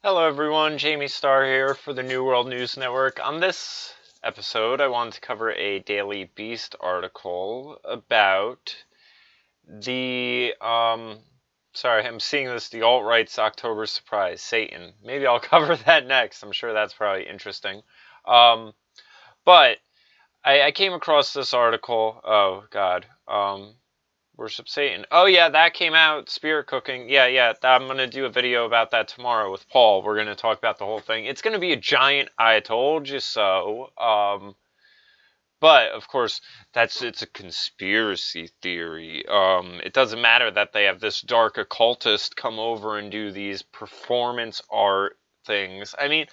Hello everyone, JamieStarr here for the New World News Network. On this episode, I wanted to cover a Daily Beast article about the, sorry, I'm seeing this, the alt-right's October surprise, Satan. Maybe I'll cover that next. I'm sure that's probably interesting. But I came across this article, oh god, Worship Satan. Oh yeah, that came out, Spirit Cooking. Yeah, I'm going to do a video about that tomorrow with Paul. We're going to talk about the whole thing. It's going to be a giant I told you so. But, of course, it's a conspiracy theory. It doesn't matter that they have this dark occultist come over and do these performance art things. I mean,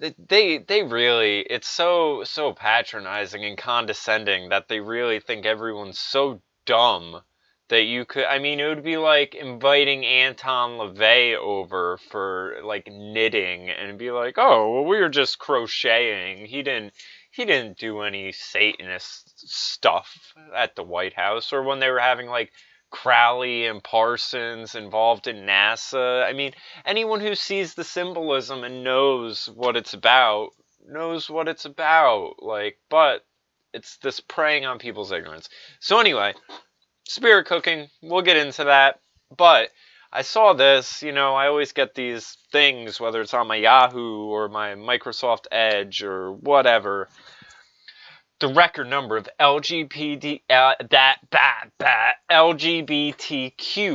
they really, it's so patronizing and condescending that they really think everyone's so dumb that you could, I mean, it would be like inviting Anton LaVey over for, like, knitting and be like, oh, well, we were just crocheting. He didn't do any Satanist stuff at the White House. Or when they were having, like, Crowley and Parsons involved in NASA. I mean, anyone who sees the symbolism and knows what it's about, like, but it's this preying on people's ignorance. So anyway, Spirit Cooking, we'll get into that, but I saw this, you know, I always get these things, whether it's on my Yahoo or my Microsoft Edge or whatever. The record number of LGBTQ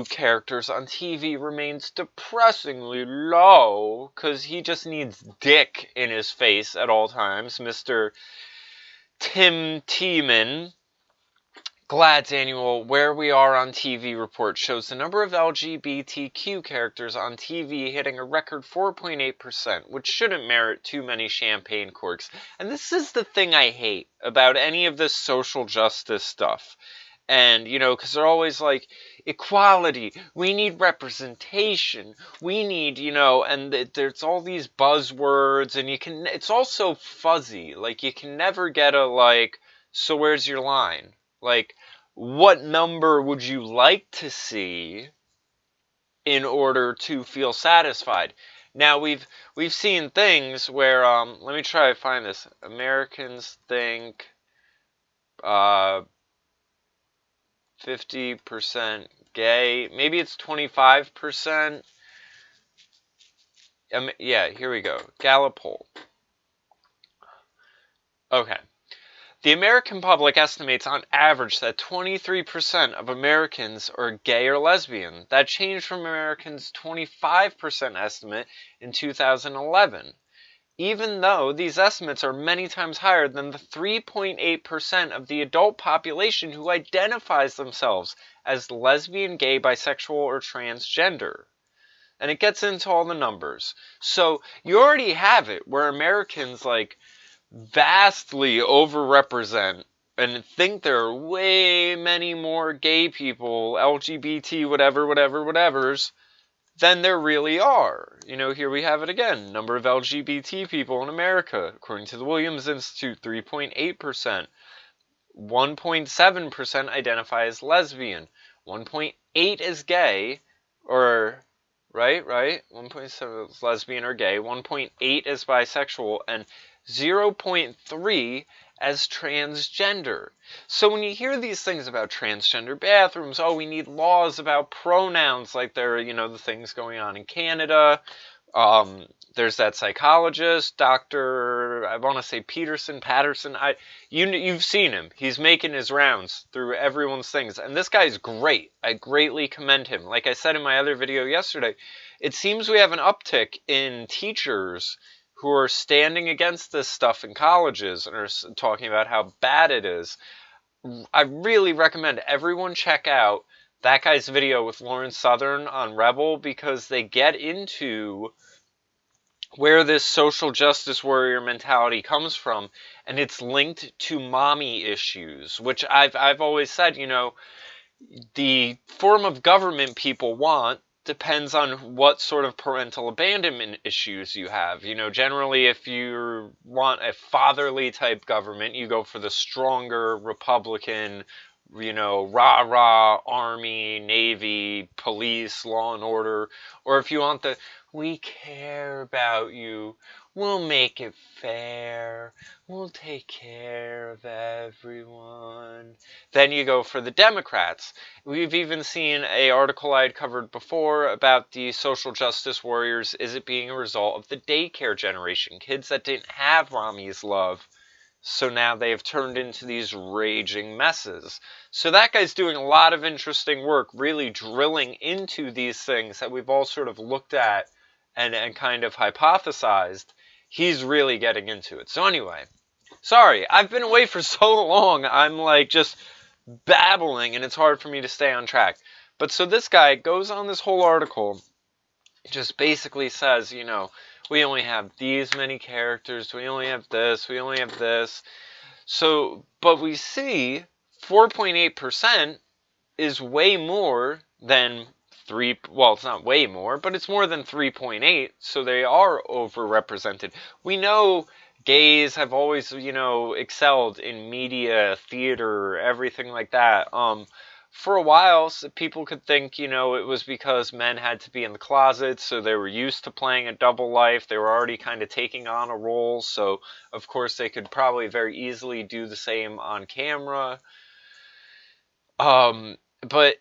characters on TV remains depressingly low, because he just needs dick in his face at all times. Mr. Tim Tiemann, GLAAD's annual Where We Are on TV report shows the number of LGBTQ characters on TV hitting a record 4.8%, which shouldn't merit too many champagne corks. And this is the thing I hate about any of this social justice stuff. And, you know, because they're always like, equality, we need representation, we need, you know, and there's all these buzzwords, and it's all so fuzzy. Like, you can never get a, like, so where's your line? Like, what number would you like to see in order to feel satisfied? Now, we've seen things where, let me try to find this. Americans think 50% gay. Maybe it's 25%. Yeah, here we go. Gallup poll. Okay. The American public estimates on average that 23% of Americans are gay or lesbian. That changed from Americans' 25% estimate in 2011. Even though these estimates are many times higher than the 3.8% of the adult population who identifies themselves as lesbian, gay, bisexual, or transgender. And it gets into all the numbers. So you already have it where Americans, like, vastly overrepresent and think there are way many more gay people, LGBT, whatevers, than there really are. You know, here we have it again. Number of LGBT people in America, according to the Williams Institute, 3.8%. 1.7% identify as lesbian. 1.8% is gay, or, right? 1.7% is lesbian or gay. 1.8% is bisexual, and 0.3% as transgender. So when you hear these things about transgender bathrooms, oh, we need laws about pronouns, like there are, you know, the things going on in Canada. There's that psychologist, Dr. I want to say Patterson. You've seen him. He's making his rounds through everyone's things. And this guy's great. I greatly commend him. Like I said in my other video yesterday, it seems we have an uptick in teachers who are standing against this stuff in colleges and are talking about how bad it is. I really recommend everyone check out that guy's video with Lawrence Southern on Rebel, because they get into where this social justice warrior mentality comes from, and it's linked to mommy issues, which I've always said, you know, the form of government people want depends on what sort of parental abandonment issues you have. You know, generally if you want a fatherly type government, you go for the stronger Republican rah-rah, army, navy, police, law and order, or if you want the, we care about you, we'll make it fair, we'll take care of everyone. Then you go for the Democrats. We've even seen an article I had covered before about the social justice warriors. Is it being a result of the daycare generation? Kids that didn't have mommy's love. So now they've turned into these raging messes. So that guy's doing a lot of interesting work, really drilling into these things that we've all sort of looked at and kind of hypothesized. He's really getting into it. So anyway, sorry, I've been away for so long, I'm like just babbling and it's hard for me to stay on track. But so this guy goes on this whole article, just basically says, we only have these many characters, we only have this, we only have this. So, but we see 4.8% is way more than it's not way more, but it's more than 3.8, so they are overrepresented. We know gays have always, excelled in media, theater, everything like that. For a while, people could think, it was because men had to be in the closet, so they were used to playing a double life. They were already kind of taking on a role, so of course they could probably very easily do the same on camera.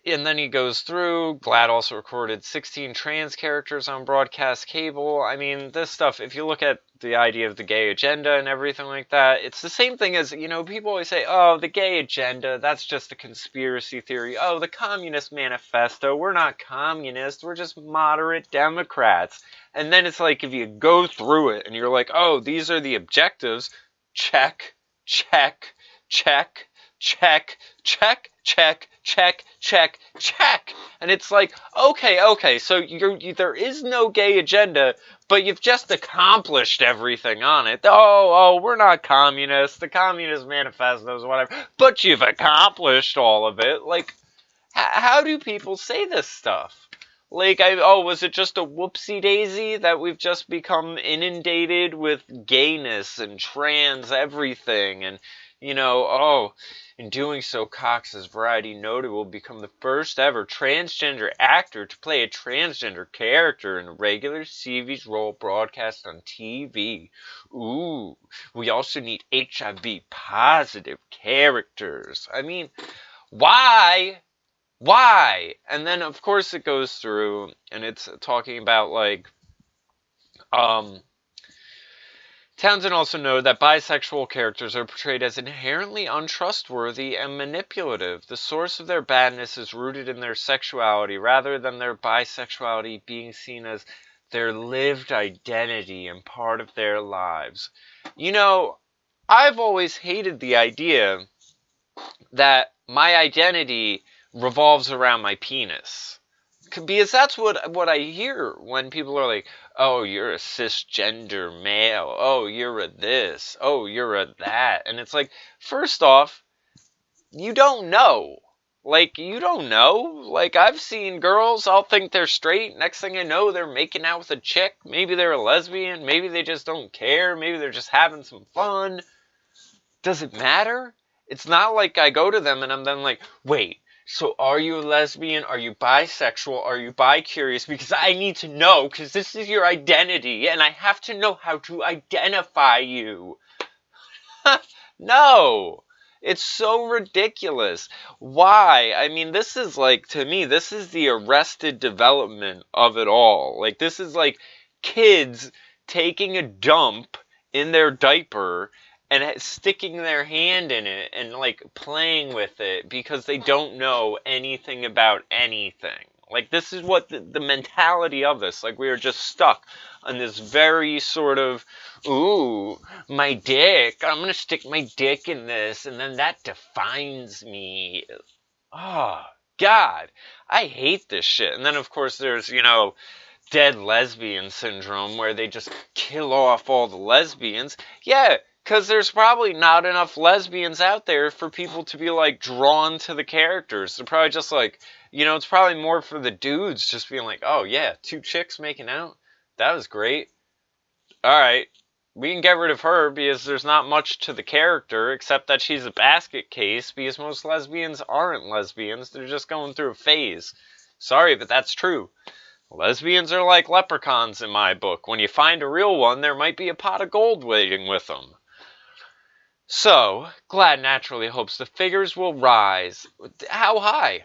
And then he goes through, GLAAD also recorded 16 trans characters on broadcast cable. I mean, this stuff, if you look at the idea of the gay agenda and everything like that, it's the same thing as, people always say, oh, the gay agenda, that's just a conspiracy theory. Oh, the Communist Manifesto, we're not communists, we're just moderate Democrats. And then it's like, if you go through it and you're like, oh, these are the objectives, check, check, check, check, check, check, check, check, check. And it's like, okay, so there is no gay agenda, but you've just accomplished everything on it. Oh, we're not communists, the Communist Manifesto is whatever, but you've accomplished all of it. Like, how do people say this stuff? Like, was it just a whoopsie daisy that we've just become inundated with gayness and trans everything, and in doing so, Cox, as Variety noted, will become the first ever transgender actor to play a transgender character in a regular CV's role broadcast on TV. Ooh, we also need HIV positive characters. I mean, why? Why? And then, of course, it goes through, and it's talking about, like, Townsend also noted that bisexual characters are portrayed as inherently untrustworthy and manipulative. The source of their badness is rooted in their sexuality rather than their bisexuality being seen as their lived identity and part of their lives. I've always hated the idea that my identity revolves around my penis. Because that's what I hear when people are like, oh, you're a cisgender male. Oh, you're a this. Oh, you're a that. And it's like, first off, you don't know. Like, you don't know. Like, I've seen girls, I'll think they're straight. Next thing I know, they're making out with a chick. Maybe they're a lesbian. Maybe they just don't care. Maybe they're just having some fun. Does it matter? It's not like I go to them and I'm then like, wait. So are you a lesbian? Are you bisexual? Are you bi-curious? Because I need to know, because this is your identity, and I have to know how to identify you. No! It's so ridiculous. Why? I mean, this is like, to me, this is the arrested development of it all. Like, this is like kids taking a dump in their diaper and sticking their hand in it and, like, playing with it because they don't know anything about anything. Like, this is what the mentality of this. Like, we are just stuck on this very sort of, ooh, my dick. I'm going to stick my dick in this, and then that defines me. Oh, God. I hate this shit. And then, of course, there's, dead lesbian syndrome where they just kill off all the lesbians. Yeah. Because there's probably not enough lesbians out there for people to be, like, drawn to the characters. They're probably just like, it's probably more for the dudes just being like, oh, yeah, 2 chicks making out? That was great. All right. we can get rid of her because there's not much to the character except that she's a basket case, because most lesbians aren't lesbians. They're just going through a phase. Sorry, but that's true. Lesbians are like leprechauns in my book. When you find a real one, there might be a pot of gold waiting with them. So, GLAAD naturally hopes the figures will rise. How high?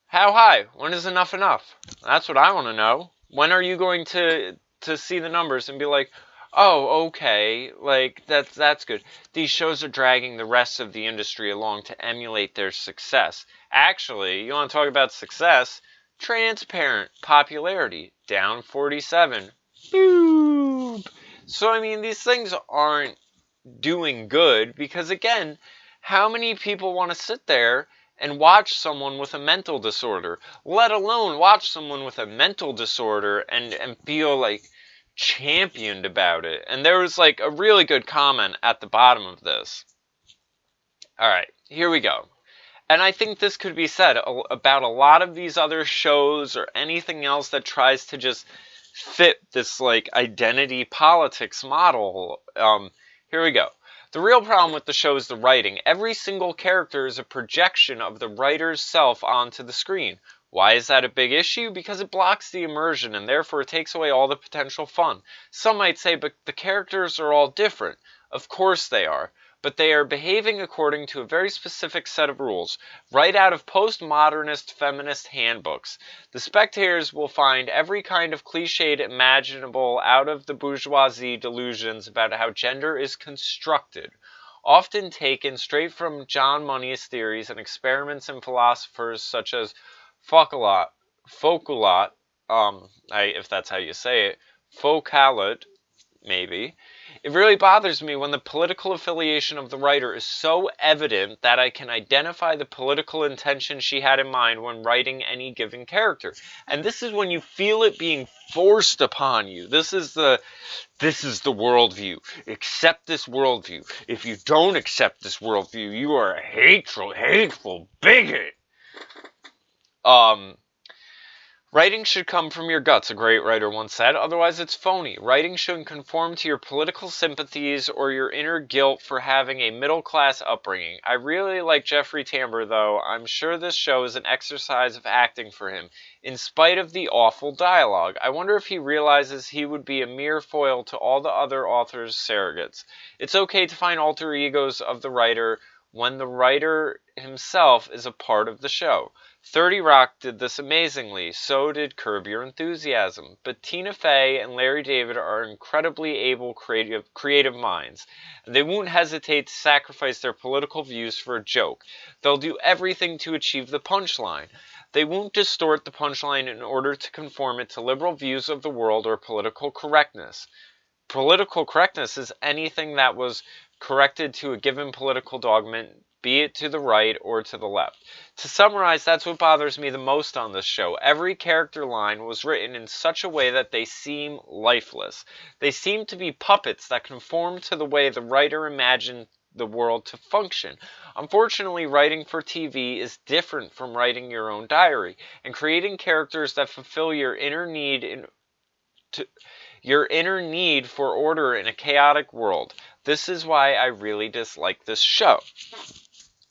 How high? When is enough enough? That's what I want to know. When are you going to see the numbers and be like, oh, okay, like, that's good. These shows are dragging the rest of the industry along to emulate their success. Actually, you want to talk about success? Transparent popularity, down 47. Boop. So, I mean, these things aren't doing good because, again, how many people want to sit there and watch someone with a mental disorder, let alone watch someone with a mental disorder and feel like championed about it? And there was like a really good comment at the bottom of this. Alright, here we go. And I think this could be said about a lot of these other shows or anything else that tries to just fit this like identity politics model. Here we go. The real problem with the show is the writing. Every single character is a projection of the writer's self onto the screen. Why is that a big issue? Because it blocks the immersion and therefore it takes away all the potential fun. Some might say, but the characters are all different. Of course they are. But they are behaving according to a very specific set of rules, right out of postmodernist feminist handbooks. The spectators will find every kind of cliched imaginable out of the bourgeoisie delusions about how gender is constructed, often taken straight from John Money's theories and experiments in philosophers such as Foucault, if that's how you say it, Foucault, maybe. It really bothers me when the political affiliation of the writer is so evident that I can identify the political intention she had in mind when writing any given character. And this is when you feel it being forced upon you. This is the worldview. Accept this worldview. If you don't accept this worldview, you are a hateful bigot. Writing should come from your guts, a great writer once said, otherwise it's phony. Writing shouldn't conform to your political sympathies or your inner guilt for having a middle-class upbringing. I really like Jeffrey Tambor, though. I'm sure this show is an exercise of acting for him, in spite of the awful dialogue. I wonder if he realizes he would be a mere foil to all the other authors' surrogates. It's okay to find alter egos of the writer when the writer himself is a part of the show. 30 Rock did this amazingly, so did Curb Your Enthusiasm. But Tina Fey and Larry David are incredibly able creative minds, and they won't hesitate to sacrifice their political views for a joke. They'll do everything to achieve the punchline. They won't distort the punchline in order to conform it to liberal views of the world or political correctness. Political correctness is anything that was corrected to a given political dogma, be it to the right or to the left. To summarize, that's what bothers me the most on this show. Every character line was written in such a way that they seem lifeless. They seem to be puppets that conform to the way the writer imagined the world to function. Unfortunately, writing for TV is different from writing your own diary, and creating characters that fulfill your inner need for order in a chaotic world. This is why I really dislike this show.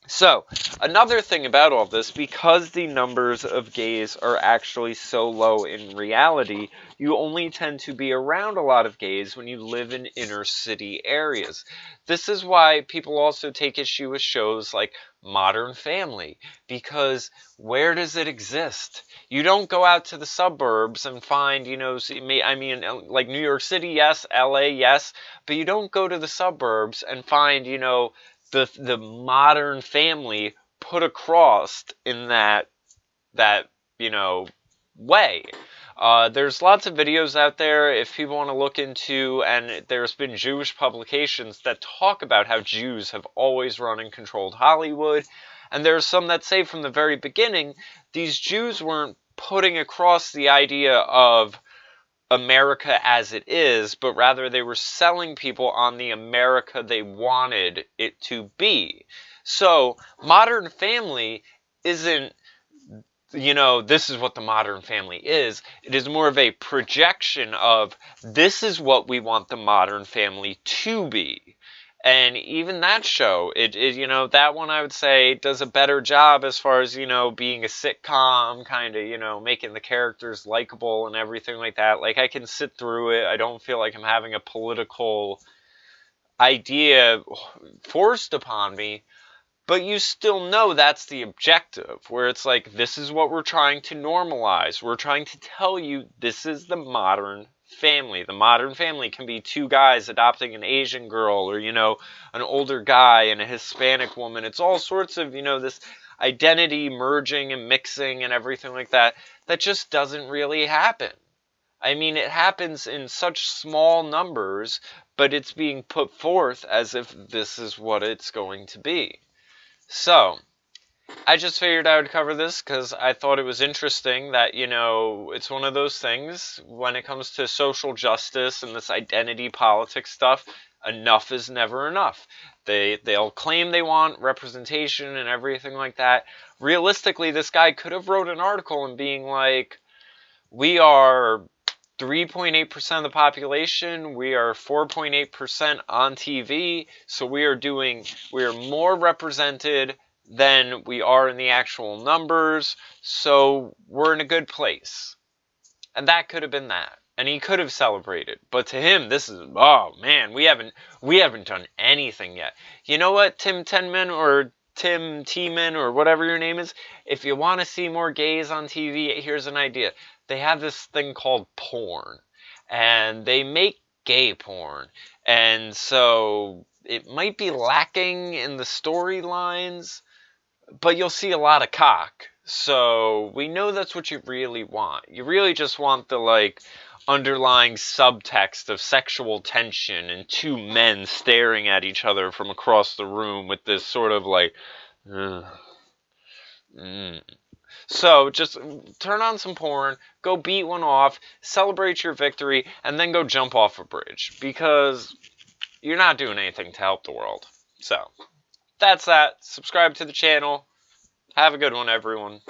So, another thing about all this, because the numbers of gays are actually so low in reality, you only tend to be around a lot of gays when you live in inner city areas. This is why people also take issue with shows like Modern Family, because where does it exist? You don't go out to the suburbs and find, like New York City, yes, LA, yes, but you don't go to the suburbs and find, the Modern Family put across in that way. There's lots of videos out there if people want to look into, and there's been Jewish publications that talk about how Jews have always run and controlled Hollywood, and there's some that say from the very beginning these Jews weren't putting across the idea of America as it is, but rather they were selling people on the America they wanted it to be. So, Modern Family isn't this is what the Modern Family is. It is more of a projection of, this is what we want the Modern Family to be. And even that show, that one I would say does a better job as far as, being a sitcom, kind of, making the characters likable and everything like that. Like, I can sit through it. I don't feel like I'm having a political idea forced upon me. But you still know that's the objective, where it's like, this is what we're trying to normalize. We're trying to tell you this is the Modern Family. The Modern Family can be two guys adopting an Asian girl, or, an older guy and a Hispanic woman. It's all sorts of, this identity merging and mixing and everything like that just doesn't really happen. I mean, it happens in such small numbers, but it's being put forth as if this is what it's going to be. So, I just figured I would cover this because I thought it was interesting that, it's one of those things when it comes to social justice and this identity politics stuff, enough is never enough. They'll claim they want representation and everything like that. Realistically, this guy could have wrote an article and being like, we are 3.8% of the population, we are 4.8% on TV, so we are more represented than we are in the actual numbers, so we're in a good place. And that could have been that. And he could have celebrated. But to him, this is, oh man, we haven't done anything yet. You know what, Tim Tenman or Tim Tiemann or whatever your name is, if you want to see more gays on TV, here's an idea. They have this thing called porn, and they make gay porn, and so it might be lacking in the storylines, but you'll see a lot of cock, so we know that's what you really want. You really just want the, underlying subtext of sexual tension and two men staring at each other from across the room with this sort of, So, just turn on some porn, go beat one off, celebrate your victory, and then go jump off a bridge. Because you're not doing anything to help the world. So, that's that. Subscribe to the channel. Have a good one, everyone.